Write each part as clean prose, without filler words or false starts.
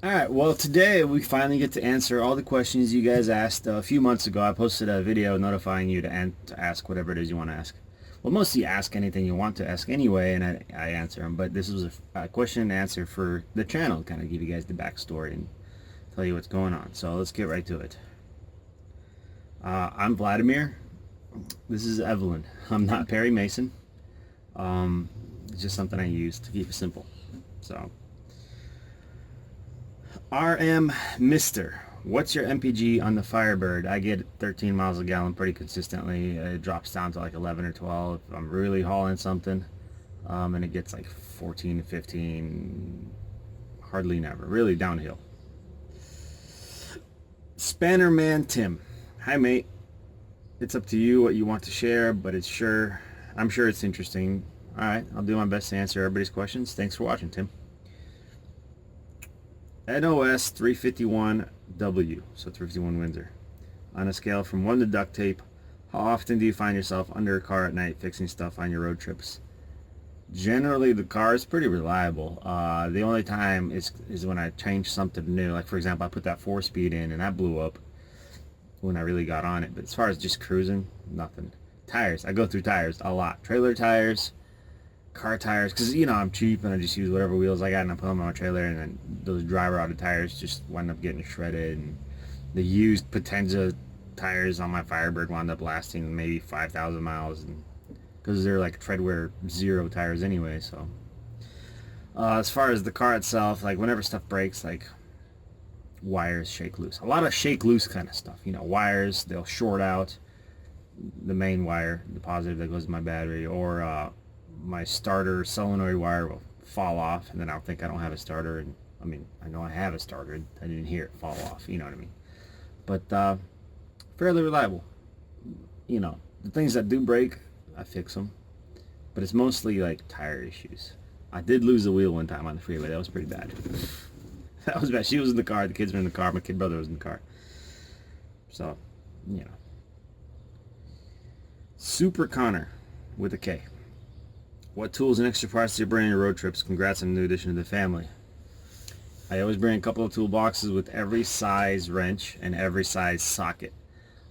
Alright, well today we finally get to answer all the questions you guys asked a few months ago. I posted a video notifying you to ask whatever it is you want to ask. Well, mostly ask anything you want to ask anyway, and I answer them. But this was a question and answer for the channel, kind of give you guys the backstory and tell you what's going on. So let's get right to it. I'm Vladimir. This is Evelyn. I'm not Perry Mason. It's just something I use to keep it simple. So, RM Mister, what's your MPG on the Firebird? I get 13 miles a gallon pretty consistently. It drops down to like 11 or 12 if I'm really hauling something, and it gets like 14 to 15 hardly never, really downhill. Spanner Man Tim, hi mate, it's up to you what you want to share, but I'm sure it's interesting. Alright, I'll do my best to answer everybody's questions. Thanks for watching, Tim. NOS 351W, so 351 Windsor. On a scale from 1 to duct tape, how often do you find yourself under a car at night fixing stuff on your road trips? Generally, the car is pretty reliable. The only time is when I change something new. Like, for example, I put that 4-speed in and that blew up when I really got on it. But as far as just cruising, nothing. Tires. I go through tires a lot. Trailer tires, car tires, because I'm cheap and I just use whatever wheels I got and I put them on my trailer, and then those driver out of tires just wind up getting shredded, and the used Potenza tires on my Firebird wound up lasting maybe 5,000 miles, and because they're like treadwear zero tires anyway. So as far as the car itself, like whenever stuff breaks, like wires shake loose, a lot of shake loose kind of stuff, wires, they'll short out the main wire, the positive that goes to my battery, or my starter solenoid wire will fall off, and then I'll think I don't have a starter, and I know I have a starter, I didn't hear it fall off, you know what I mean. But fairly reliable. The things that do break, I fix them, but it's mostly like tire issues. I did lose a wheel one time on the freeway. That was pretty bad. That was bad. She was in the car, the kids were in the car, my kid brother was in the car. So, Super Connor with a K. What tools and extra parts do you bring on your road trips? Congrats on the new addition to the family. I always bring a couple of toolboxes with every size wrench and every size socket.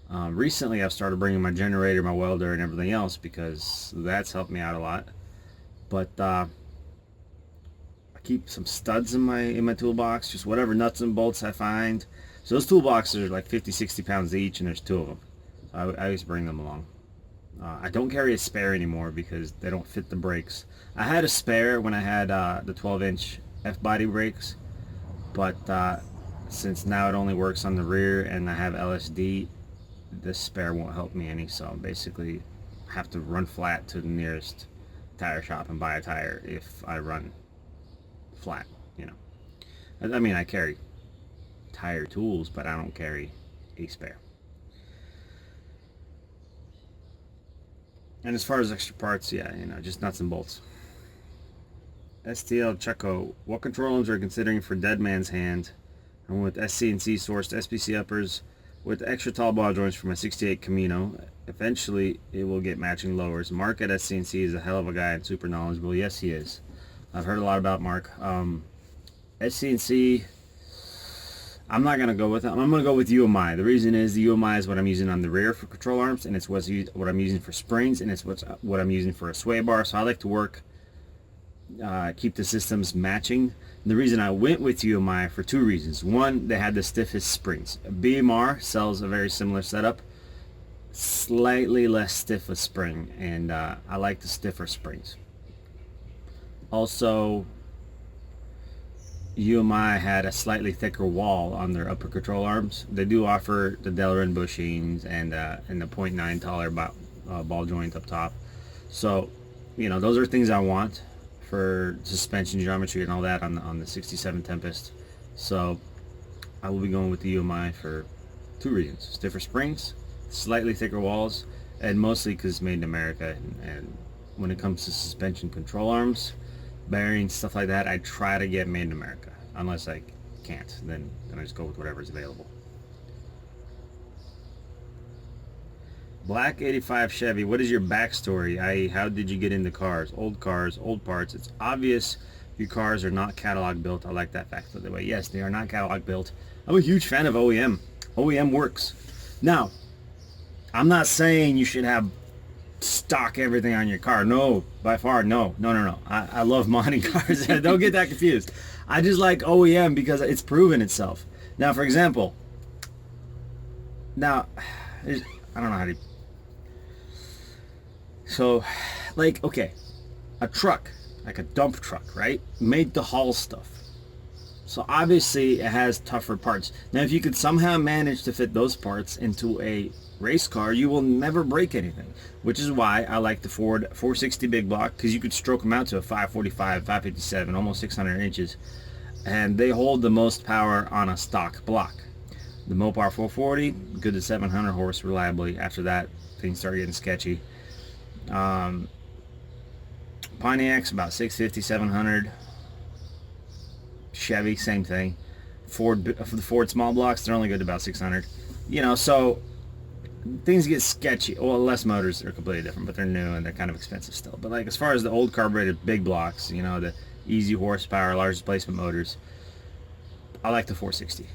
Recently I've started bringing my generator, my welder, and everything else because that's helped me out a lot. But I keep some studs in my toolbox, just whatever nuts and bolts I find. So those toolboxes are like 50-60 pounds each, and there's 2 of them. So I used to bring them along. I don't carry a spare anymore because they don't fit the brakes. I had a spare when I had the 12-inch F-body brakes, but since now it only works on the rear and I have LSD, this spare won't help me any, so basically I have to run flat to the nearest tire shop and buy a tire if I run flat, I carry tire tools, but I don't carry a spare. And as far as extra parts, just nuts and bolts. STL Checo, what control arms are you considering for Dead Man's Hand? I went with SC&C sourced SPC uppers with extra tall ball joints for my 68 Camino. Eventually, it will get matching lowers. Mark at SC&C is a hell of a guy and super knowledgeable. Yes, he is. I've heard a lot about Mark. SC&C, I'm not going to go with it. I'm going to go with UMI. The reason is the UMI is what I'm using on the rear for control arms, and it's what I'm using for springs, and it's what I'm using for a sway bar. So I like to keep the systems matching. And the reason I went with UMI for 2 reasons. One, they had the stiffest springs. BMR sells a very similar setup, slightly less stiff a spring, and I like the stiffer springs. Also, UMI had a slightly thicker wall on their upper control arms. They do offer the Delrin bushings and the 0.9 taller ball joint up top. So, those are things I want for suspension geometry and all that on the 67 Tempest. So, I will be going with the UMI for 2 reasons. Stiffer springs, slightly thicker walls, and mostly because it's made in America. And when it comes to suspension control arms, bearings, stuff like that, I try to get made in America. Unless I can't, then I just go with whatever's available. Black 85 Chevy, what is your backstory? How did you get into cars? Old parts. It's obvious Your cars are not catalog built. I like that fact of the way. Yes, they are not catalog built. I'm a huge fan of OEM. OEM works. Now, I'm not saying you should have stock everything on your car. No, by far, no. I love modding cars. Don't get that confused. I just like OEM because it's proven itself. Now, for example, I don't know how to... So, like, okay, a truck, like a dump truck, right? Made to haul stuff. So obviously it has tougher parts. Now, if you could somehow manage to fit those parts into a race car, you will never break anything, which is why I like the Ford 460 big block, because you could stroke them out to a 545, 557, almost 600 inches, and they hold the most power on a stock block. The Mopar 440, good to 700 horse reliably. After that, things start getting sketchy. Pontiac's about 650, 700. Chevy, same thing. Ford, for the Ford small blocks, they're only good to about 600. You know, so things get sketchy. Well, less motors are completely different, but they're new and they're kind of expensive still. But like as far as the old carbureted big blocks, you know, the easy horsepower, large displacement motors, I like the 460.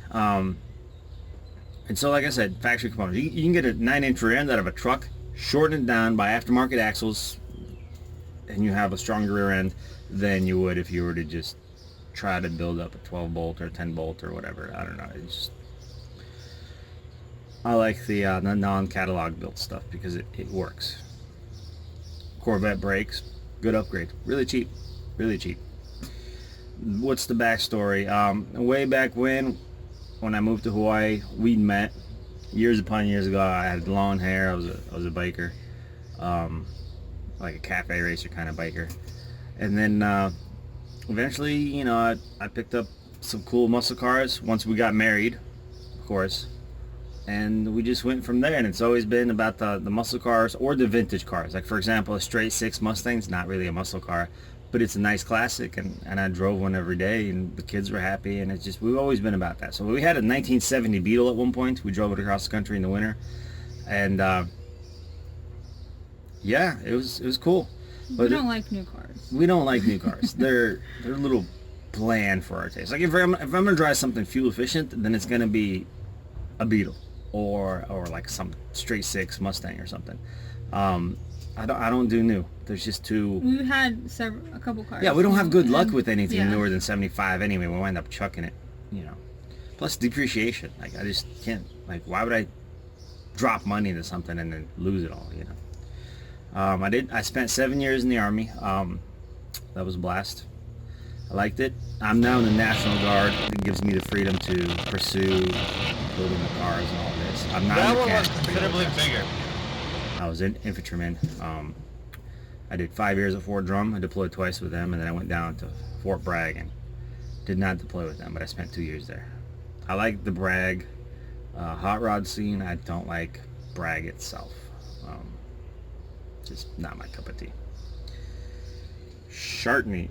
And so, like I said, factory components. You can get a 9-inch rear end out of a truck, shorten it down by aftermarket axles, and you have a stronger rear end than you would if you were to just try to build up a 12 bolt or 10 bolt or whatever. I don't know. It's just, I like the non-catalog built stuff because it works. Corvette brakes, good upgrade. Really cheap. Really cheap. What's the backstory? Way back when I moved to Hawaii, we'd met years upon years ago. I had long hair. I was a biker, like a cafe racer kind of biker. And then eventually, you know, I picked up some cool muscle cars once we got married, of course. And we just went from there, and it's always been about the muscle cars or the vintage cars. Like, for example, a straight six Mustang's not really a muscle car, but it's a nice classic, and I drove one every day, and the kids were happy, and it's just, we've always been about that. So we had a 1970 Beetle at one point. We drove it across the country in the winter, and yeah, it was cool. But we don't like new cars. We don't like new cars. They're a little bland for our taste. Like if I'm gonna drive something fuel efficient, then it's gonna be a Beetle or like some straight six Mustang or something. I don't do new. There's just too... We had a couple cars. Yeah, we don't have good luck with anything newer than 75 anyway. We wind up chucking it, you know. Plus depreciation. Like, I just can't... Like, why would I drop money into something and then lose it all, you know? I spent 7 years in the Army. That was a blast. I liked it. I'm now in the National Guard. It gives me the freedom to pursue building the cars and all this. I'm not that a one mechanic. was considerably bigger. I was an infantryman. I did 5 years at Fort Drum. I deployed twice with them, and then I went down to Fort Bragg and did not deploy with them, but I spent 2 years there. I like the Bragg hot rod scene. I don't like Bragg itself. Just not my cup of tea. Shartney.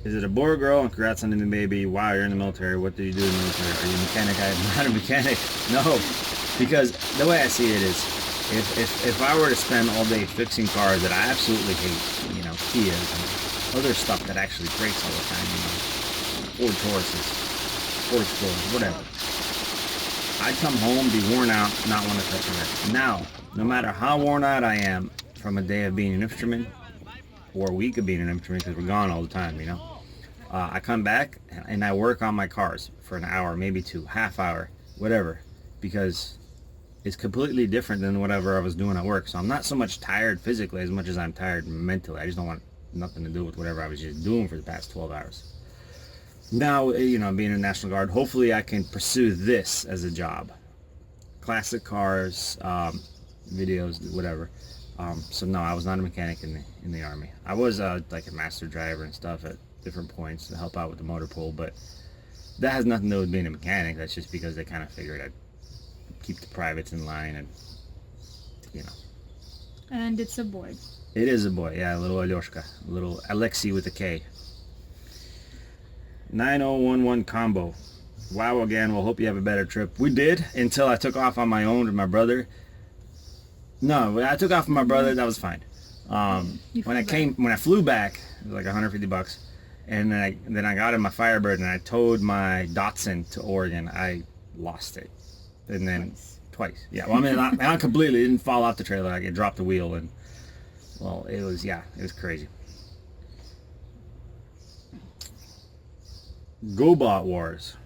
Is it a boy or girl? And congrats on the new baby. Wow, you're in the military. What do you do in the military? Are you a mechanic? I'm not a mechanic. No, because the way I see it is, if I were to spend all day fixing cars that I absolutely hate, you know, Kias and other stuff that actually breaks all the time, you know, Ford Tauruses, Ford Explorers, whatever, I'd come home, be worn out, not want to touch it. Now, no matter how worn out I am from a day of being an infantryman, or a week of being an infantryman, because we're gone all the time, you know, I come back and I work on my cars for an hour, maybe two, half hour, whatever, because it's completely different than whatever I was doing at work. So I'm not so much tired physically as much as I'm tired mentally. I just don't want nothing to do with whatever I was just doing for the past 12 hours. Now, you know, being in the National Guard, hopefully I can pursue this as a job. Classic cars, videos, whatever. So no, I was not a mechanic in the Army. I was like a master driver and stuff at different points to help out with the motor pool, but that has nothing to do with being a mechanic. That's just because they kind of figured I'd keep the privates in line, and you know. And it's a boy. It is a boy, yeah, a little Alyoshka, a little Alexei with a K. 9011 combo. Wow again. Well, hope you have a better trip. We did, until I took off on my own with my brother. No, when I took off with my brother, that was fine. When I flew back, it was like $150, And then I got in my Firebird and I towed my Datsun to Oregon. I lost it. And then twice. Yeah. Well, I mean, not completely. It didn't fall off the trailer. Like, it dropped the wheel and, well, it was crazy. GoBot Wars.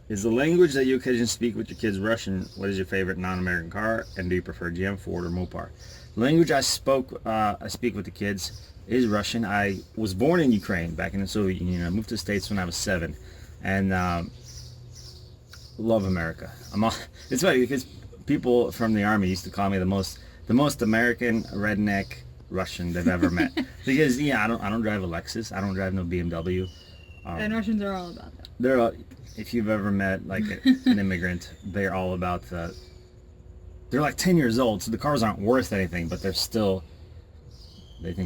Is the language that you occasionally speak with your kids Russian? What is your favorite non-American car? And do you prefer GM, Ford, or Mopar? The language I speak with the kids is Russian. I was born in Ukraine, back in the Soviet Union. I moved to the States when I was 7, and love America. It's funny because people from the army used to call me the most American redneck Russian they've ever met. Because I don't drive a Lexus. I don't drive no BMW. And Russians are all about that. If you've ever met like an immigrant, they're all about the. They're like 10 years old, so the cars aren't worth anything, but they think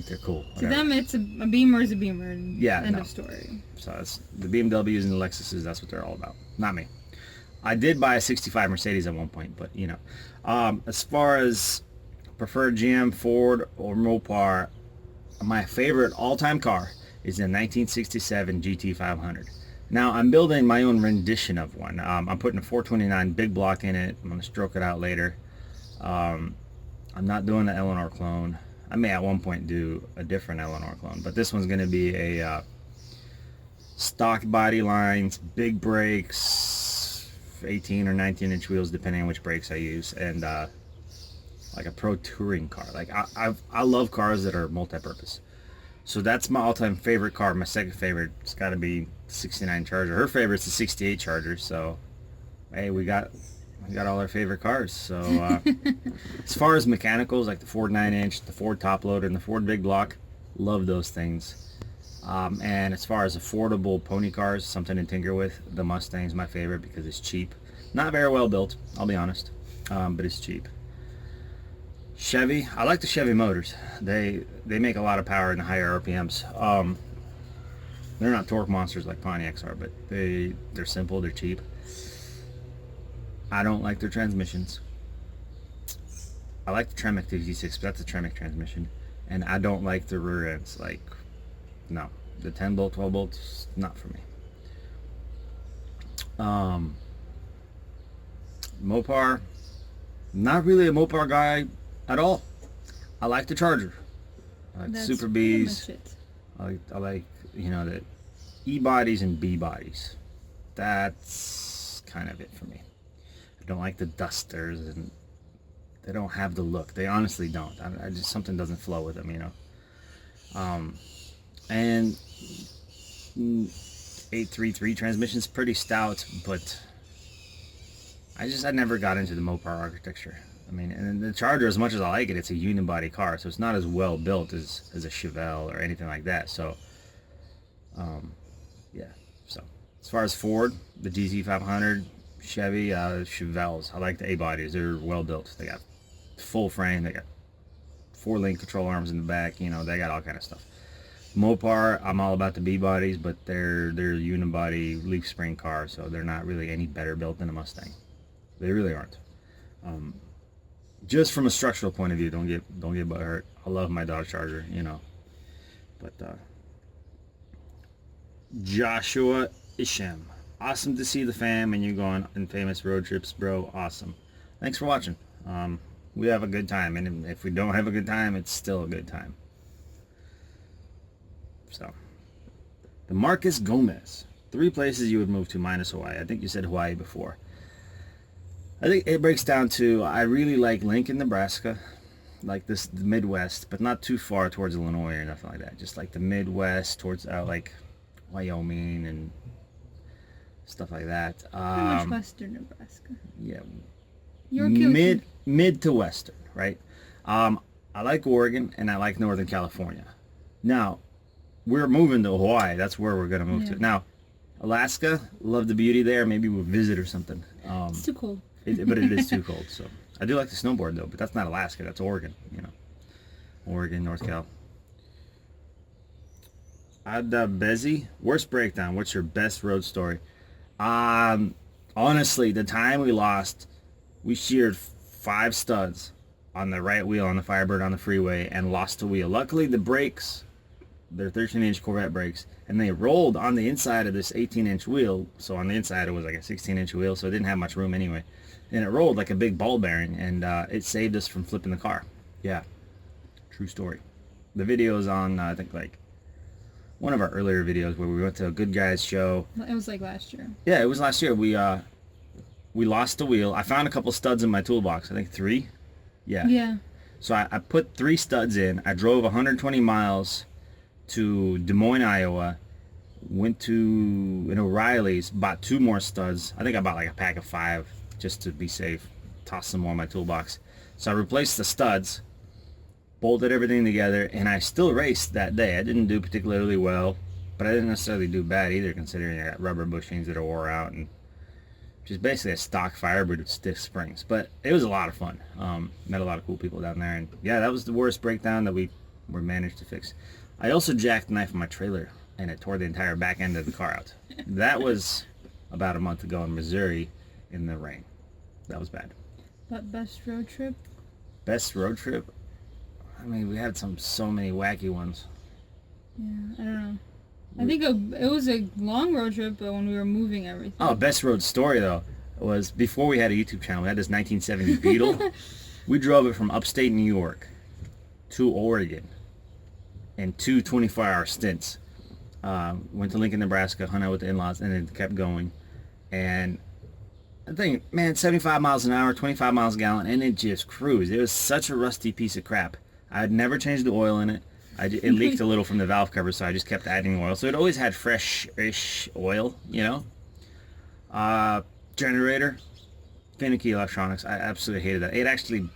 they're cool. To them, it's a Beamer is a Beamer. End of story. So it's the BMWs and the Lexuses. That's what they're all about. Not me. I did buy a '65 Mercedes at one point, but as far as preferred GM, Ford, or Mopar, my favorite all-time car is a 1967 GT500. Now, I'm building my own rendition of one. I'm putting a 429 big block in it. I'm going to stroke it out later. I'm not doing the Eleanor clone. I may at one point do a different Eleanor clone, but this one's going to be a stock body lines, big brakes, 18 or 19 inch wheels depending on which brakes I use, and like a pro touring car. Like I love cars that are multi-purpose. So that's my all-time favorite car. My second favorite, it's got to be the 69 Charger. Her favorite's the 68 Charger. So, hey, we got all our favorite cars. So, as far as mechanicals, like the Ford 9-inch, the Ford top loader, and the Ford big block, love those things. And as far as affordable pony cars, something to tinker with, the Mustang's my favorite because it's cheap. Not very well built, I'll be honest, but it's cheap. Chevy, I like the Chevy motors. They make a lot of power in the higher RPMs. They're not torque monsters like Pontiacs are, but they're simple, they're cheap. I don't like their transmissions. I like the Tremec V6, but that's a Tremec transmission. And I don't like the rear ends. Like, no. The 10 bolt, 12 bolts, not for me. Mopar, not really a Mopar guy at all. I like the Charger. I like Super Bs. I like the E bodies and B bodies. That's kind of it for me. I don't like the Dusters, and they don't have the look. They honestly don't. I just, something doesn't flow with them, And 833 transmission's pretty stout, but I never got into the Mopar architecture. I mean, and the Charger, as much as I like it, it's a unibody car, so it's not as well built as a Chevelle or anything like that. So, yeah. So, as far as Ford, the GT500, Chevy, Chevelles. I like the A bodies. They're well built. They got full frame. They got 4-link control arms in the back. They got all kind of stuff. Mopar, I'm all about the B bodies, but they're unibody leaf spring cars, so they're not really any better built than a Mustang. They really aren't. Just from a structural point of view, don't get butthurt. I love my Dodge Charger, But Joshua Isham, awesome to see the fam and you go on infamous road trips, bro. Awesome. Thanks for watching. We have a good time, and if we don't have a good time, it's still a good time. So, the Marcus Gomez, 3 places you would move to minus Hawaii. I think you said Hawaii before. I think it breaks down to, I really like Lincoln, Nebraska, like the Midwest, but not too far towards Illinois or nothing like that. Just like the Midwest towards like Wyoming and stuff like that. Pretty much western Nebraska. Yeah. You're okay mid to western, right? I like Oregon and I like Northern California. Now, we're moving to Hawaii. That's where we're gonna move to. Now, Alaska, love the beauty there. Maybe we'll visit or something. It's too cold. But it is too cold. So I do like to snowboard though. But that's not Alaska. That's Oregon. Oregon, North Cal. Ada Bezzi, worst breakdown. What's your best road story? Honestly, the time we lost, we sheared 5 studs on the right wheel on the Firebird on the freeway and lost the wheel. Luckily, the brakes They're 13-inch Corvette brakes, and they rolled on the inside of this 18-inch wheel. So on the inside it was like a 16-inch wheel, so it didn't have much room anyway. And it rolled like a big ball bearing, and it saved us from flipping the car. Yeah, true story. The video is on, I think, like one of our earlier videos where we went to a Good Guys show. It was like last year. Yeah, it was last year. We lost the wheel. I found a couple studs in my toolbox. I think 3. Yeah. Yeah. So I put 3 studs in. I drove 120 miles to Des Moines, Iowa. Went to an O'Reilly's, bought 2 more studs. I think I bought like a pack of 5 just to be safe. Tossed some more in my toolbox. So I replaced the studs, bolted everything together, and I still raced that day. I didn't do particularly well, but I didn't necessarily do bad either, considering I got rubber bushings that are wore out, and just basically a stock Firebird with stiff springs. But it was a lot of fun. Met a lot of cool people down there, and yeah, that was the worst breakdown that we were managed to fix. I also jackknifed my trailer, and it tore the entire back end of the car out. That was about a month ago in Missouri in the rain. That was bad. But best road trip? Best road trip? I mean, we had so many wacky ones. Yeah, I don't know. I think it was a long road trip, but when we were moving everything. Oh, best road story, though, was before we had a YouTube channel. We had this 1970 Beetle. We drove it from upstate New York to Oregon in 2 24-hour stints. Went to Lincoln, Nebraska, hung out with the in-laws, and then kept going. And I think, man, 75 miles an hour, 25 miles a gallon, and it just cruised. It was such a rusty piece of crap. I had never changed the oil in it. It leaked a little from the valve cover, so I just kept adding oil. So it always had fresh-ish oil, you know. Generator, finicky electronics. I absolutely hated that. It actually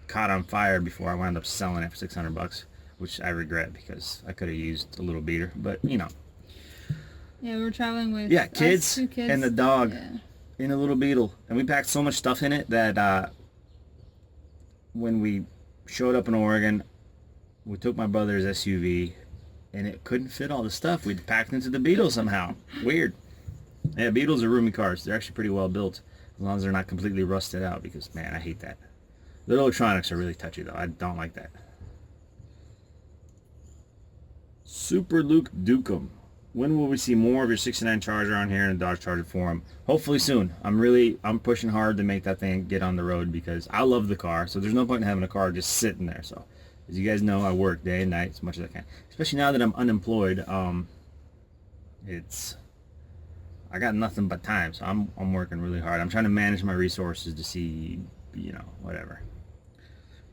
caught on fire before I wound up selling it for $600, which I regret because I could have used a little beater. But, you know. Yeah, we were traveling with kids, 2 kids and the dog. Yeah. In a little Beetle, and we packed so much stuff in it that when we showed up in Oregon, we took my brother's SUV, and it couldn't fit all the stuff we'd packed into the Beetle somehow. Weird. Yeah, Beetles are roomy cars. They're actually pretty well built, as long as they're not completely rusted out, because, man, I hate that. The electronics are really touchy, though. I don't like that. Super Luke Dukem. When will we see more of your 69 Charger on here in the Dodge Charger forum? Hopefully soon. I'm pushing hard to make that thing get on the road because I love the car. So there's no point in having a car just sitting there. So as you guys know, I work day and night as much as I can. Especially now that I'm unemployed. I got nothing but time. So I'm working really hard. I'm trying to manage my resources to see, you know, whatever.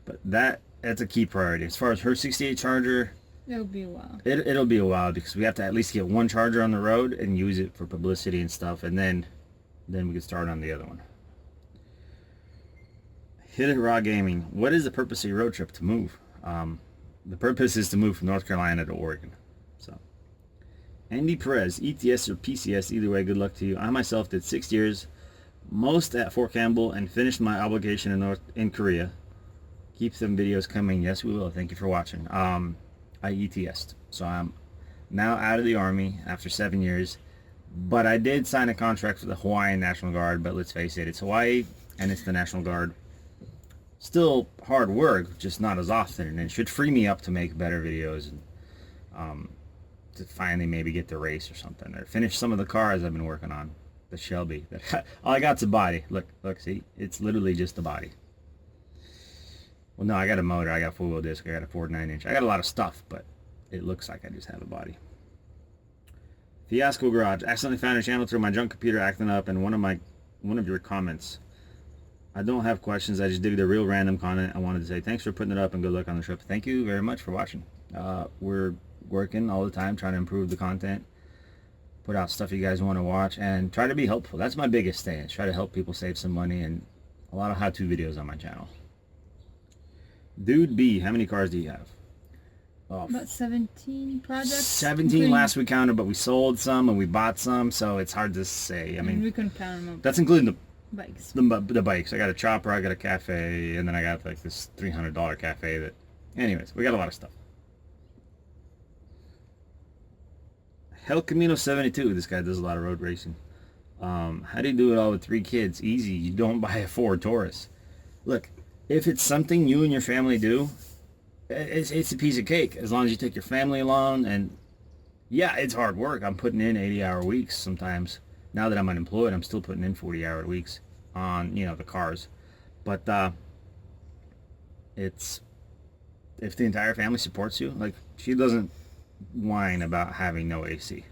But that's a key priority. As far as her 68 Charger, it'll be a while. It'll be a while because we have to at least get 1 charger on the road and use it for publicity and stuff, and then we can start on the other one. Hit It Raw Gaming. What is the purpose of your road trip? To move. The purpose is to move from North Carolina to Oregon. So, Andy Perez, ETS or PCS, either way, good luck to you. I myself did 6 years, most at Fort Campbell, and finished my obligation in Korea. Keep them videos coming. Yes, we will. Thank you for watching. I ETS'd. So I'm now out of the Army after 7 years. But I did sign a contract for the Hawaiian National Guard, but let's face it, it's Hawaii and it's the National Guard. Still hard work, just not as often, and it should free me up to make better videos and to finally maybe get the race or something, or finish some of the cars I've been working on. The Shelby. All I got's a body. Look, see? It's literally just the body. Well, no, I got a motor, I got a 4-wheel disc, I got a Ford 9-inch. I got a lot of stuff, but it looks like I just have a body. Fiasco Garage. Accidentally found your channel through my junk computer acting up, and one of your comments. I don't have questions, I just dig the real random content. I wanted to say thanks for putting it up and good luck on the trip. Thank you very much for watching. We're working all the time trying to improve the content, put out stuff you guys want to watch, and try to be helpful. That's my biggest thing, is try to help people save some money, and a lot of how-to videos on my channel. Dude B, how many cars do you have? Oh, about 17 projects. 17 last we counted, but we sold some and we bought some, so it's hard to say. I mean, we couldn't count them up. That's including the bikes. The bikes. I got a chopper, I got a cafe, and then I got like this $300 cafe that... Anyways, we got a lot of stuff. Hell Camino 72. This guy does a lot of road racing. How do you do it all with 3 kids? Easy. You don't buy a Ford Taurus. Look, if it's something you and your family do, It's a piece of cake as long as you take your family along. And yeah, it's hard work. I'm putting in 80-hour weeks sometimes. Now that I'm unemployed, I'm still putting in 40-hour weeks on, the cars. But it's, if the entire family supports you, like, she doesn't whine about having no AC.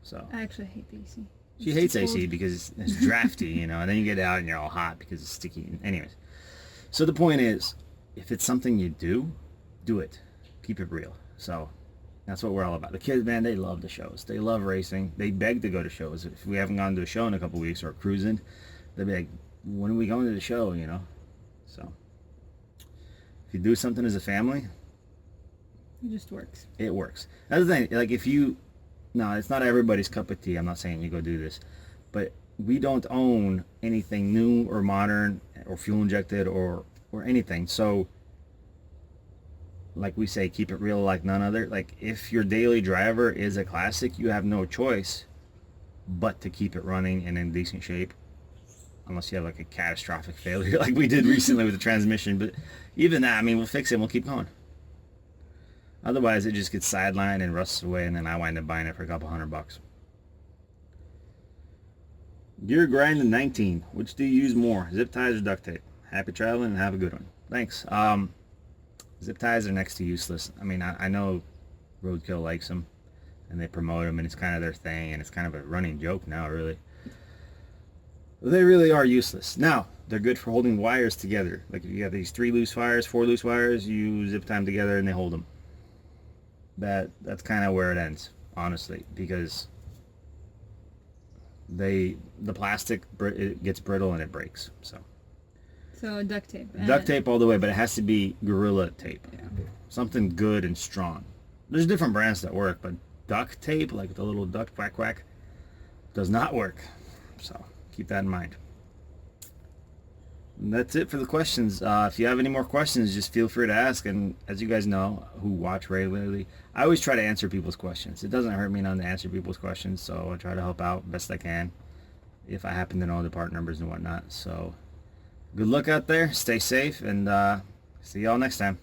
So I actually hate the AC. she hates AC because it's drafty, and then you get out and you're all hot because it's sticky. Anyways, so the point is, if it's something you do it. Keep it real. So that's what we're all about. The kids, man, they love the shows. They love racing. They beg to go to shows. If we haven't gone to a show in a couple weeks or cruising, they'll be like, when are we going to the show, So if you do something as a family, it just works. It works. That's the thing. Like, no, it's not everybody's cup of tea. I'm not saying you go do this, but we don't own anything new or modern or fuel injected or anything. So, like we say, keep it real like none other. Like, if your daily driver is a classic, you have no choice but to keep it running and in decent shape, unless you have like a catastrophic failure like we did recently with the transmission. But even that, I mean, we'll fix it and we'll keep going. Otherwise, it just gets sidelined and rusts away, and then I wind up buying it for a couple $100. Gear grinding 19. Which do you use more, zip ties or duct tape? Happy traveling and have a good one. Thanks. Zip ties are next to useless. I mean, I know Roadkill likes them, and they promote them, and it's kind of their thing, and it's kind of a running joke now, really. They really are useless. Now, they're good for holding wires together. Like, if you have these 3 loose wires, 4 loose wires, you zip tie them together and they hold them. That's kind of where it ends, honestly, because the plastic, it gets brittle and it breaks. So duct tape. Duct tape all the way, but it has to be Gorilla tape. Yeah. Something good and strong. There's different brands that work, but duct tape, like the little duct quack quack, does not work. So keep that in mind. And that's it for the questions. If you have any more questions, just feel free to ask. And as you guys know, who watch regularly, I always try to answer people's questions. It doesn't hurt me none to answer people's questions, so I try to help out best I can if I happen to know the part numbers and whatnot. So good luck out there. Stay safe, and see y'all next time.